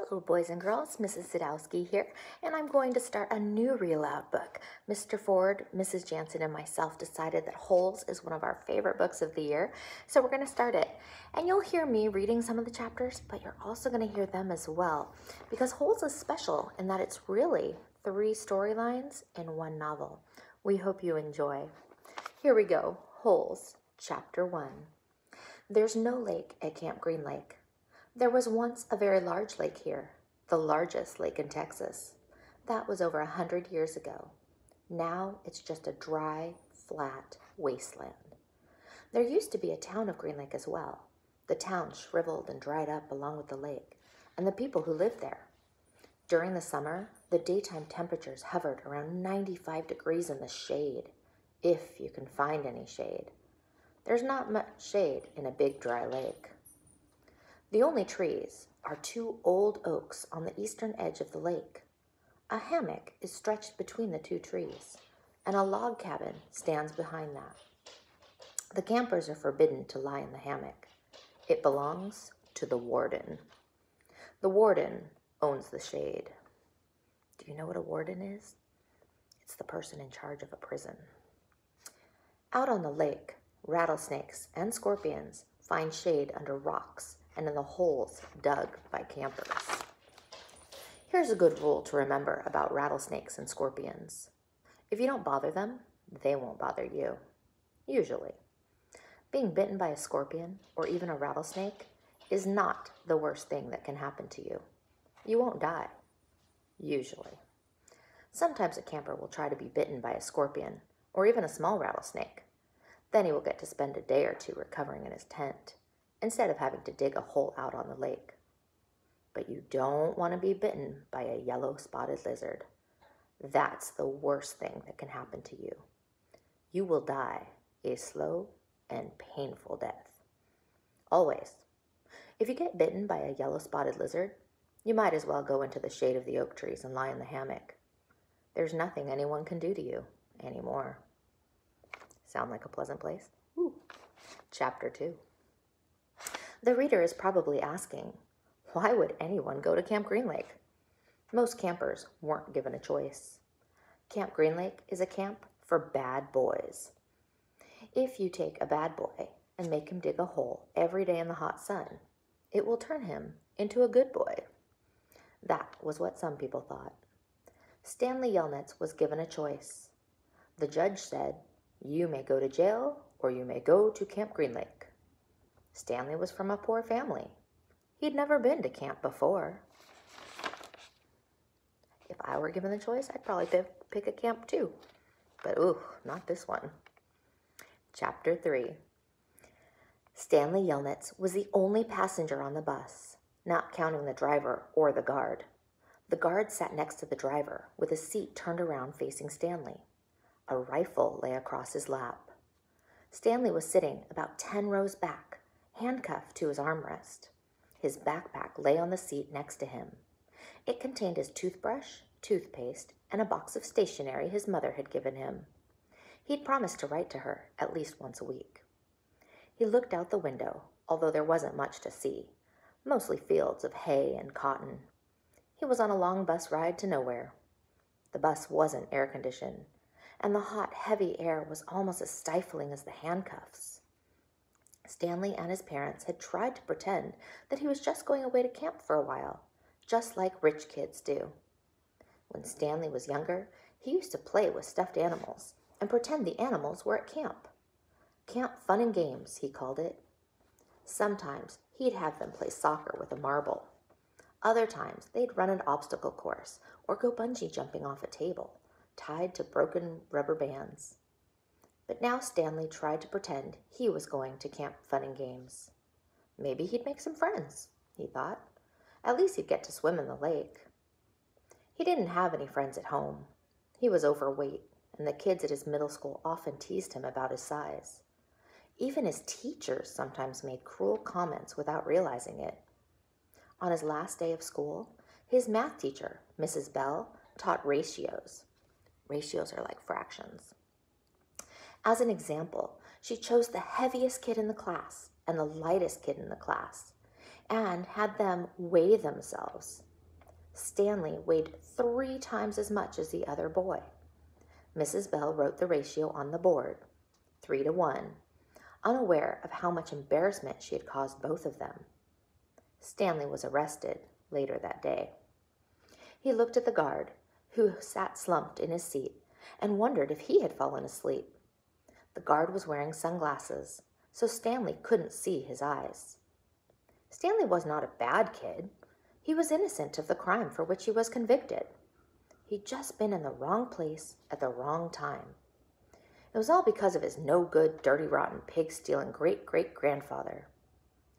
Hello, boys and girls. Mrs. Sadowski here, and I'm going to start a new Read Aloud book. Mr. Ford, Mrs. Jansen, and myself decided that Holes is one of our favorite books of the year, so we're going to start it. And you'll hear me reading some of the chapters, but you're also going to hear them as well, because Holes is special in that it's really 3 storylines in one novel. We hope you enjoy. Here we go. Holes, Chapter 1. There's no lake at Camp Green Lake. There was once a very large lake here, the largest lake in Texas. That was over 100 years ago. Now it's just a dry, flat wasteland. There used to be a town of Green Lake as well. The town shriveled and dried up along with the lake, and the people who lived there. During the summer, the daytime temperatures hovered around 95 degrees in the shade, if you can find any shade. There's not much shade in a big dry lake. The only trees are 2 old oaks on the eastern edge of the lake. A hammock is stretched between the 2 trees, and a log cabin stands behind that. The campers are forbidden to lie in the hammock. It belongs to the warden. The warden owns the shade. Do you know what a warden is? It's the person in charge of a prison. Out on the lake, rattlesnakes and scorpions find shade under rocks and in the holes dug by campers. Here's a good rule to remember about rattlesnakes and scorpions. If you don't bother them, they won't bother you. Usually. Being bitten by a scorpion or even a rattlesnake is not the worst thing that can happen to you. You won't die. Usually. Sometimes a camper will try to be bitten by a scorpion or even a small rattlesnake. Then he will get to spend a day or 2 recovering in his tent, instead of having to dig a hole out on the lake. But you don't want to be bitten by a yellow spotted lizard. That's the worst thing that can happen to you. You will die a slow and painful death. Always. If you get bitten by a yellow spotted lizard, you might as well go into the shade of the oak trees and lie in the hammock. There's nothing anyone can do to you anymore. Sound like a pleasant place? Ooh. Chapter 2. The reader is probably asking, why would anyone go to Camp Green Lake? Most campers weren't given a choice. Camp Green Lake is a camp for bad boys. If you take a bad boy and make him dig a hole every day in the hot sun, it will turn him into a good boy. That was what some people thought. Stanley Yelnats was given a choice. The judge said, you may go to jail or you may go to Camp Green Lake. Stanley was from a poor family. He'd never been to camp before. If I were given the choice, I'd probably pick a camp too. But ooh, not this one. Chapter 3. Stanley Yelnats was the only passenger on the bus, not counting the driver or the guard. The guard sat next to the driver with his seat turned around facing Stanley. A rifle lay across his lap. Stanley was sitting about 10 rows back, handcuffed to his armrest. His backpack lay on the seat next to him. It contained his toothbrush, toothpaste, and a box of stationery his mother had given him. He'd promised to write to her at least once a week. He looked out the window, although there wasn't much to see, mostly fields of hay and cotton. He was on a long bus ride to nowhere. The bus wasn't air-conditioned, and the hot, heavy air was almost as stifling as the handcuffs. Stanley and his parents had tried to pretend that he was just going away to camp for a while, just like rich kids do. When Stanley was younger, he used to play with stuffed animals and pretend the animals were at camp. Camp Fun and Games, he called it. Sometimes he'd have them play soccer with a marble. Other times they'd run an obstacle course or go bungee jumping off a table, tied to broken rubber bands. But now Stanley tried to pretend he was going to Camp Fun and Games. Maybe he'd make some friends, he thought. At least he'd get to swim in the lake. He didn't have any friends at home. He was overweight, and the kids at his middle school often teased him about his size. Even his teachers sometimes made cruel comments without realizing it. On his last day of school, his math teacher, Mrs. Bell, taught ratios. Ratios are like fractions. As an example, she chose the heaviest kid in the class and the lightest kid in the class and had them weigh themselves. Stanley weighed 3 times as much as the other boy. Mrs. Bell wrote the ratio on the board, 3 to 1, unaware of how much embarrassment she had caused both of them. Stanley was arrested later that day. He looked at the guard, who sat slumped in his seat, and wondered if he had fallen asleep. The guard was wearing sunglasses, so Stanley couldn't see his eyes. Stanley was not a bad kid. He was innocent of the crime for which he was convicted. He'd just been in the wrong place at the wrong time. It was all because of his no-good, dirty, rotten, pig-stealing great-great-grandfather.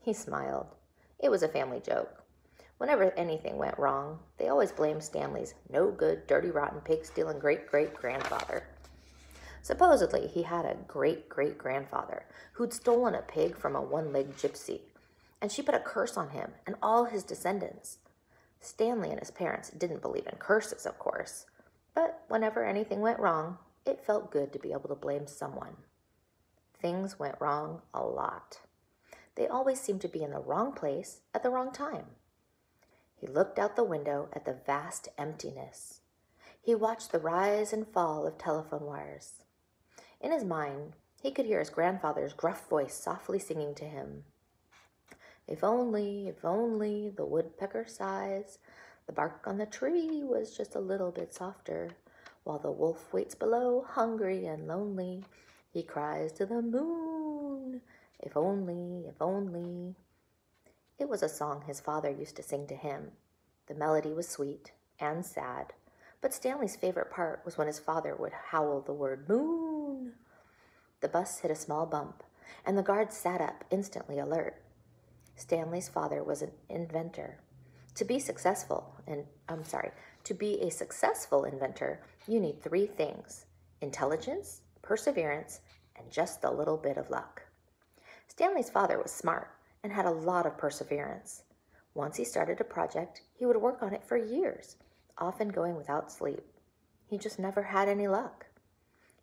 He smiled. It was a family joke. Whenever anything went wrong, they always blamed Stanley's no-good, dirty, rotten, pig-stealing great-great-grandfather. Supposedly, he had a great-great-grandfather who'd stolen a pig from a one-legged gypsy, and she put a curse on him and all his descendants. Stanley and his parents didn't believe in curses, of course, but whenever anything went wrong, it felt good to be able to blame someone. Things went wrong a lot. They always seemed to be in the wrong place at the wrong time. He looked out the window at the vast emptiness. He watched the rise and fall of telephone wires. In his mind, he could hear his grandfather's gruff voice softly singing to him. If only the woodpecker sighs, the bark on the tree was just a little bit softer, while the wolf waits below, hungry and lonely, he cries to the moon, if only, if only. It was a song his father used to sing to him. The melody was sweet and sad, but Stanley's favorite part was when his father would howl the word moon. The bus hit a small bump, and the guard sat up, instantly alert. Stanley's father was an inventor. To be a successful inventor, you need 3 things: intelligence, perseverance, and just a little bit of luck. Stanley's father was smart and had a lot of perseverance. Once he started a project, he would work on it for years, often going without sleep. He just never had any luck.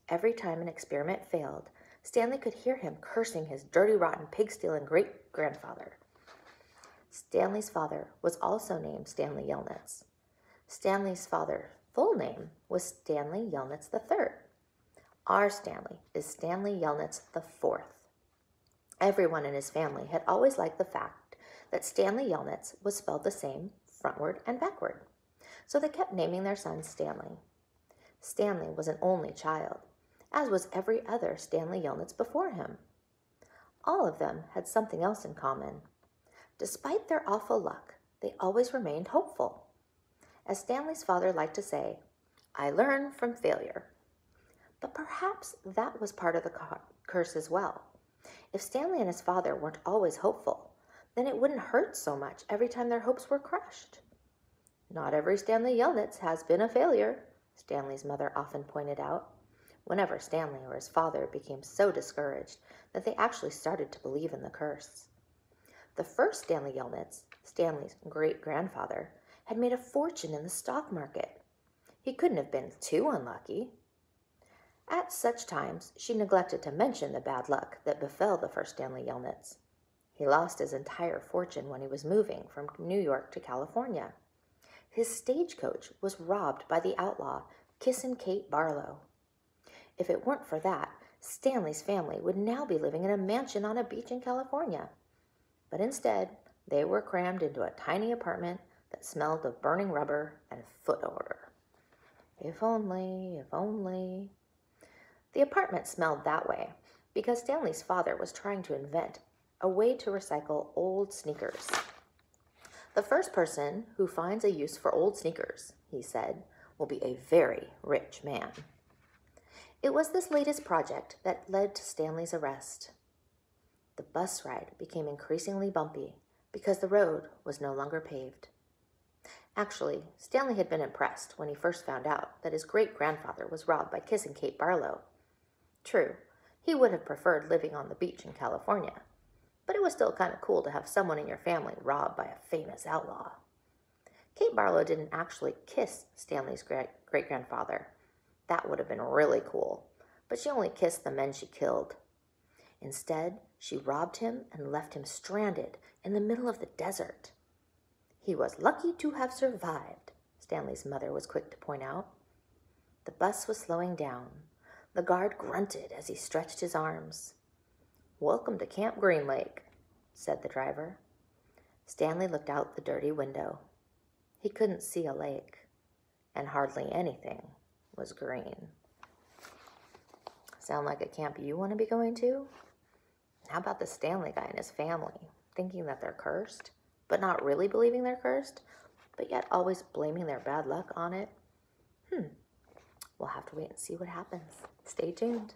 Every time an experiment failed, Stanley could hear him cursing his dirty, rotten, pig-stealing great-grandfather. Stanley's father was also named Stanley Yelnats. Stanley's father's full name was Stanley Yelnats III. Our Stanley is Stanley Yelnats IV. Everyone in his family had always liked the fact that Stanley Yelnats was spelled the same frontward and backward, so they kept naming their son Stanley. Stanley was an only child, as was every other Stanley Yelnats before him. All of them had something else in common. Despite their awful luck, they always remained hopeful. As Stanley's father liked to say, I learn from failure. But perhaps that was part of the curse as well. If Stanley and his father weren't always hopeful, then it wouldn't hurt so much every time their hopes were crushed. Not every Stanley Yelnats has been a failure, Stanley's mother often pointed out, whenever Stanley or his father became so discouraged that they actually started to believe in the curse. The first Stanley Yelnats, Stanley's great-grandfather, had made a fortune in the stock market. He couldn't have been too unlucky. At such times, she neglected to mention the bad luck that befell the first Stanley Yelnats. He lost his entire fortune when he was moving from New York to California. His stagecoach was robbed by the outlaw, Kissin' Kate Barlow. If it weren't for that, Stanley's family would now be living in a mansion on a beach in California. But instead, they were crammed into a tiny apartment that smelled of burning rubber and foot odor. If only, if only. The apartment smelled that way because Stanley's father was trying to invent a way to recycle old sneakers. The first person who finds a use for old sneakers, he said, will be a very rich man. It was this latest project that led to Stanley's arrest. The bus ride became increasingly bumpy because the road was no longer paved. Actually, Stanley had been impressed when he first found out that his great-grandfather was robbed by Kissin' Kate Barlow. True, he would have preferred living on the beach in California, but it was still kind of cool to have someone in your family robbed by a famous outlaw. Kate Barlow didn't actually kiss Stanley's great-grandfather. That would have been really cool, but she only kissed the men she killed. Instead, she robbed him and left him stranded in the middle of the desert. He was lucky to have survived, Stanley's mother was quick to point out. The bus was slowing down. The guard grunted as he stretched his arms. "Welcome to Camp Green Lake," said the driver. Stanley looked out the dirty window. He couldn't see a lake, and hardly anything was green. Sound like a camp you want to be going to? How about the Stanley guy and his family, thinking that they're cursed, but not really believing they're cursed, but yet always blaming their bad luck on it? We'll have to wait and see what happens. Stay tuned.